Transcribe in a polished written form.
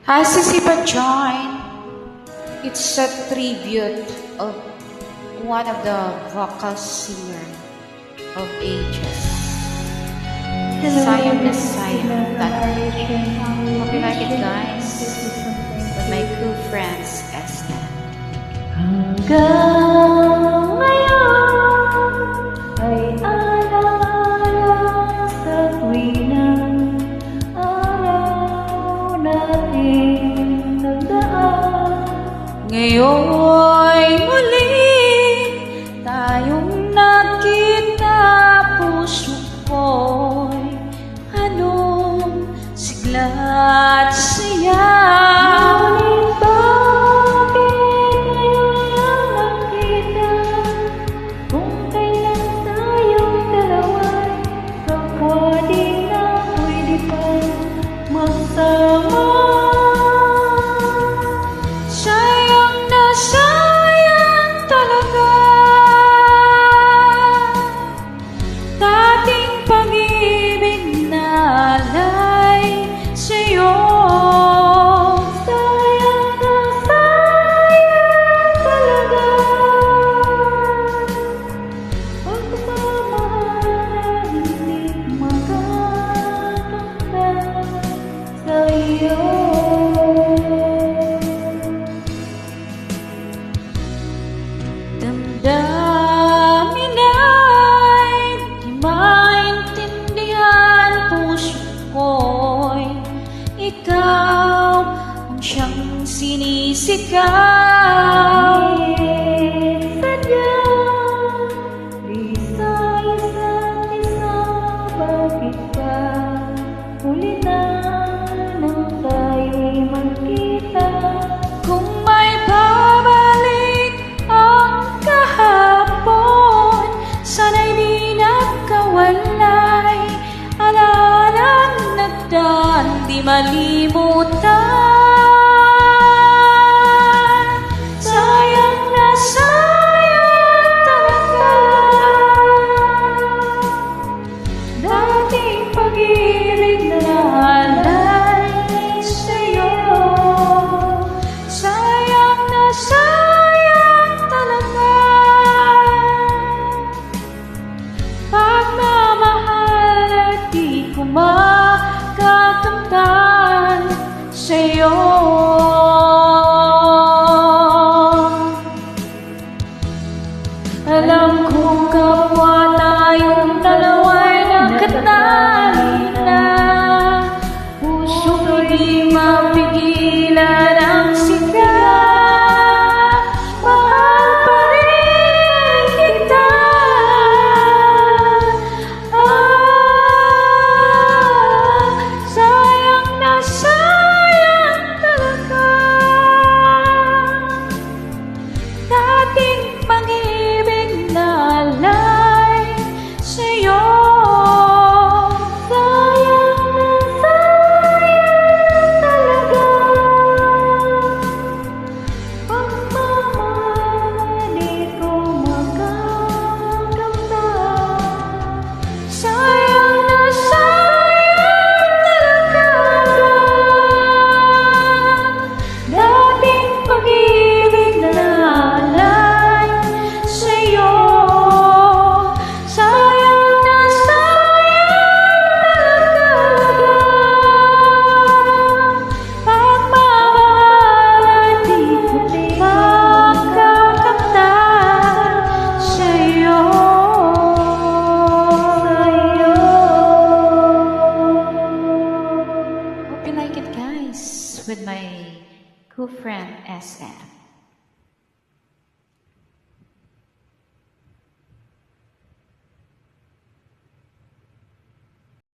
Hi, Sisipa Join. It's a tribute of one of the vocal singer of ages. Sayang na sayang. Hope you like it, guys. With my cool friends, SM. Hanggang ngayon ay alang-alang sa tuwinang araw natin nagdaan. Ngayon'y muli tayong nagkita, puso ko'y anong sigla at saya. Ngunit bakit ngayon lang nakita? Kung kailan tayong dalawa'y kapwa di na pwede pa magsama. Sayang na sayang talaga dating pag-ibig na alay sa'yo. Sayang na sayang talaga pagmamahal na hindi magkakanta sa'yo. Damdamin ay di maintindihan, puso ko'y ikaw ang siyang sinisigaw. Sadyang di sa isa't isa, bakit ba huli na nang tayo'y magkita? Kung may babalik ang kahapon, sana'y di nakawalay, alalang nagdaan di malimutan. Sayang na sayang talaga dating pag-ibig na alay sa'yo. Sayang na sayang talaga pagmamahal at di ko makakamtan sa'yo. Alam kong kapwa tayong dalawa'y nagkatali na, puso'y di mapigilan ang sigaw. Mahal pa rin kita. Sayang na sayang talaga dating pag-ibig na alay sa'yo. Sayang na sayang talaga pagmamahal di ko makakamtan. Sayang na sayang talaga dating pag-ibig na alay sa'yo. Sayang na sayang talaga pagmamahal at di ko makakamtan sa'yo. Hope you like it, guys, with my cool friend SM.